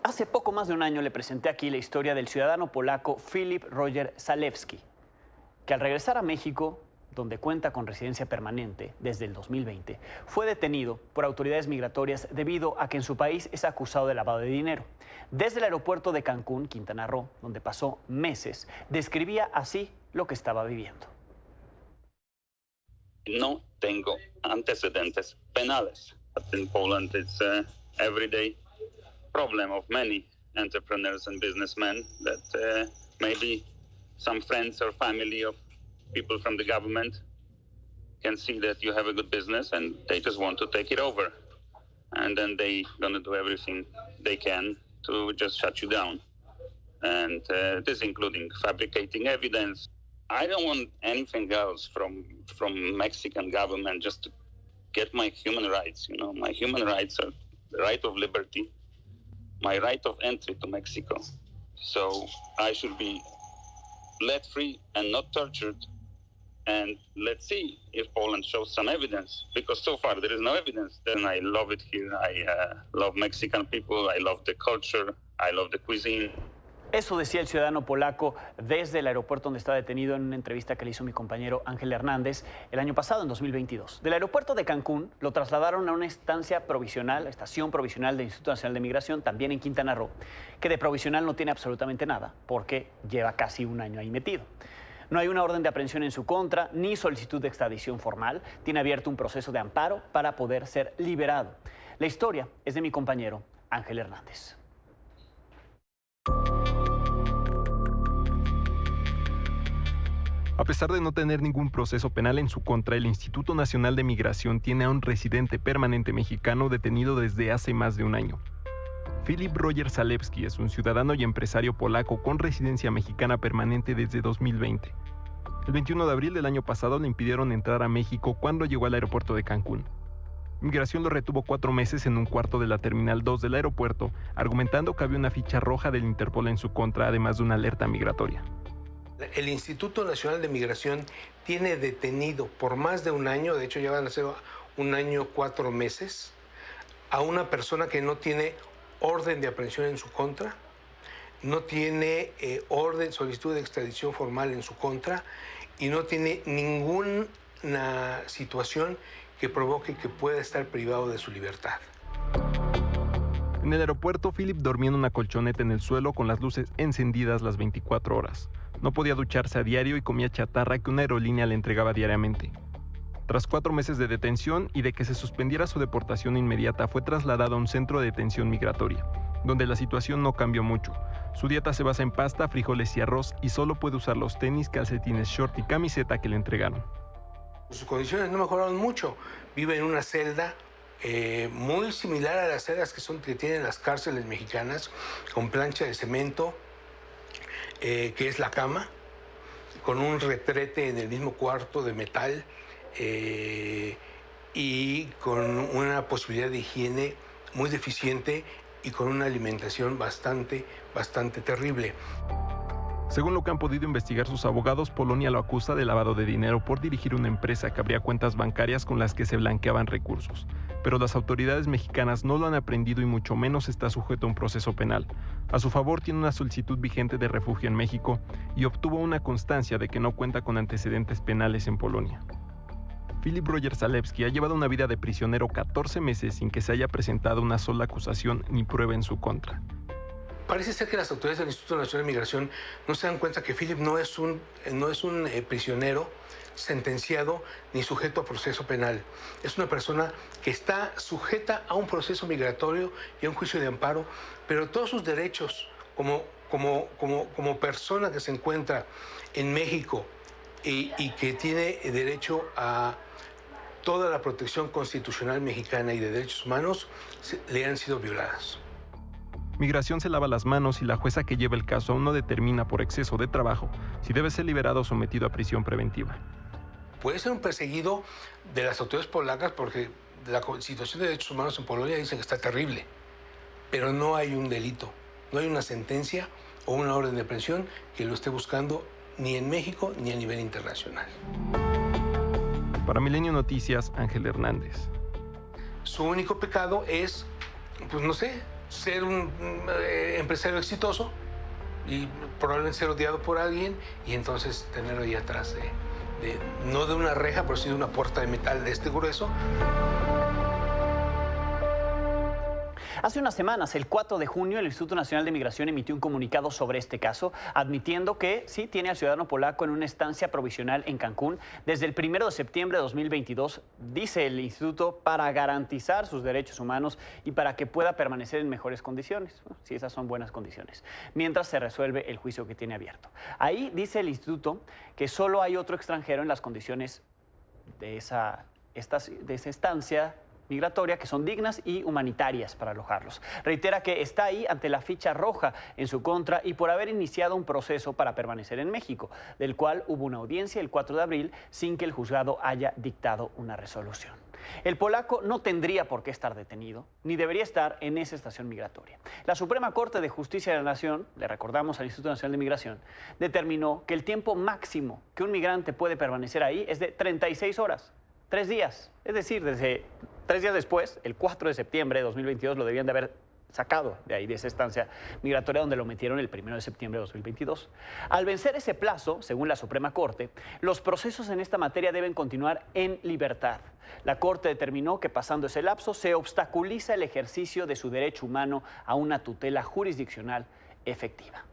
Hace poco más de un año le presenté aquí la historia del ciudadano polaco Filip Roger Zalewski, que al regresar a México, donde cuenta con residencia permanente desde el 2020, fue detenido por autoridades migratorias debido a que en su país es acusado de lavado de dinero. Desde el aeropuerto de Cancún, Quintana Roo, donde pasó meses, describía así lo que estaba viviendo. No tengo antecedentes penales. But in Poland, it's a everyday problem of many entrepreneurs and businessmen that maybe some friends or family of people from the government can see that you have a good business and they just want to take it over. And then they gonna do everything they can to just shut you down. And this including fabricating evidence. I don't want anything else from Mexican government just to get my human rights. You know, my human rights are the right of liberty, my right of entry to Mexico. So I should be let free and not tortured. And let's see if Poland shows some evidence, because so far there is no evidence. Then I love it here. I love Mexican people. I love the culture. I love the cuisine. Eso decía el ciudadano polaco desde el aeropuerto donde estaba detenido en una entrevista que le hizo mi compañero Ángel Hernández el año pasado, en 2022. Del aeropuerto de Cancún lo trasladaron a una estación provisional del Instituto Nacional de Migración, también en Quintana Roo, que de provisional no tiene absolutamente nada, porque lleva casi un año ahí metido. No hay una orden de aprehensión en su contra, ni solicitud de extradición formal. Tiene abierto un proceso de amparo para poder ser liberado. La historia es de mi compañero Ángel Hernández. A pesar de no tener ningún proceso penal en su contra, el Instituto Nacional de Migración tiene a un residente permanente mexicano detenido desde hace más de un año. Filip Roger Zalewski es un ciudadano y empresario polaco con residencia mexicana permanente desde 2020. El 21 de abril del año pasado le impidieron entrar a México cuando llegó al aeropuerto de Cancún. Migración lo retuvo 4 meses en un cuarto de la Terminal 2 del aeropuerto, argumentando que había una ficha roja del Interpol en su contra, además de una alerta migratoria. El Instituto Nacional de Migración tiene detenido por más de un año, de hecho ya van a ser un año 4 meses, a una persona que no tiene orden de aprehensión en su contra, no tiene solicitud de extradición formal en su contra y no tiene ninguna situación que provoque que pueda estar privado de su libertad. En el aeropuerto, Filip dormía en una colchoneta en el suelo con las luces encendidas las 24 horas. No podía ducharse a diario y comía chatarra que una aerolínea le entregaba diariamente. Tras 4 meses de detención y de que se suspendiera su deportación inmediata, fue trasladado a un centro de detención migratoria, donde la situación no cambió mucho. Su dieta se basa en pasta, frijoles y arroz y solo puede usar los tenis, calcetines, short y camiseta que le entregaron. Sus condiciones no mejoraron mucho. Vive en una celda muy similar a las celdas que tienen las cárceles mexicanas, con plancha de cemento, que es la cama, con un retrete en el mismo cuarto de metal y con una posibilidad de higiene muy deficiente y con una alimentación bastante terrible. Según lo que han podido investigar sus abogados, Polonia lo acusa de lavado de dinero por dirigir una empresa que abría cuentas bancarias con las que se blanqueaban recursos. Pero las autoridades mexicanas no lo han aprendido y mucho menos está sujeto a un proceso penal. A su favor tiene una solicitud vigente de refugio en México y obtuvo una constancia de que no cuenta con antecedentes penales en Polonia. Filip Roger Zalewski ha llevado una vida de prisionero 14 meses sin que se haya presentado una sola acusación ni prueba en su contra. Parece ser que las autoridades del Instituto Nacional de Migración no se dan cuenta que Filip no es un prisionero sentenciado ni sujeto a proceso penal. Es una persona que está sujeta a un proceso migratorio y a un juicio de amparo, pero todos sus derechos como persona que se encuentra en México y que tiene derecho a toda la protección constitucional mexicana y de derechos humanos le han sido violadas. Migración se lava las manos y la jueza que lleva el caso aún no determina por exceso de trabajo si debe ser liberado o sometido a prisión preventiva. Puede ser un perseguido de las autoridades polacas porque la situación de derechos humanos en Polonia dicen que está terrible, pero no hay un delito, no hay una sentencia o una orden de aprehensión que lo esté buscando ni en México ni a nivel internacional. Para Milenio Noticias, Ángel Hernández. Su único pecado es, pues no sé, ser un empresario exitoso y probablemente ser odiado por alguien y entonces tenerlo ahí atrás no de una reja, pero sí de una puerta de metal de este grueso. Hace unas semanas, el 4 de junio, el Instituto Nacional de Migración emitió un comunicado sobre este caso, admitiendo que sí tiene al ciudadano polaco en una estancia provisional en Cancún desde el 1 de septiembre de 2022, dice el instituto, para garantizar sus derechos humanos y para que pueda permanecer en mejores condiciones, si esas son buenas condiciones, mientras se resuelve el juicio que tiene abierto. Ahí dice el instituto que solo hay otro extranjero en las condiciones de esa estancia migratoria que son dignas y humanitarias para alojarlos. Reitera que está ahí ante la ficha roja en su contra y por haber iniciado un proceso para permanecer en México, del cual hubo una audiencia el 4 de abril sin que el juzgado haya dictado una resolución. El polaco no tendría por qué estar detenido, ni debería estar en esa estación migratoria. La Suprema Corte de Justicia de la Nación, le recordamos al Instituto Nacional de Migración, determinó que el tiempo máximo que un migrante puede permanecer ahí es de 36 horas, 3 días. Es decir, desde 3 días después, el 4 de septiembre de 2022, lo debían de haber sacado de ahí, de esa estancia migratoria donde lo metieron el 1 de septiembre de 2022. Al vencer ese plazo, según la Suprema Corte, los procesos en esta materia deben continuar en libertad. La Corte determinó que pasando ese lapso se obstaculiza el ejercicio de su derecho humano a una tutela jurisdiccional efectiva.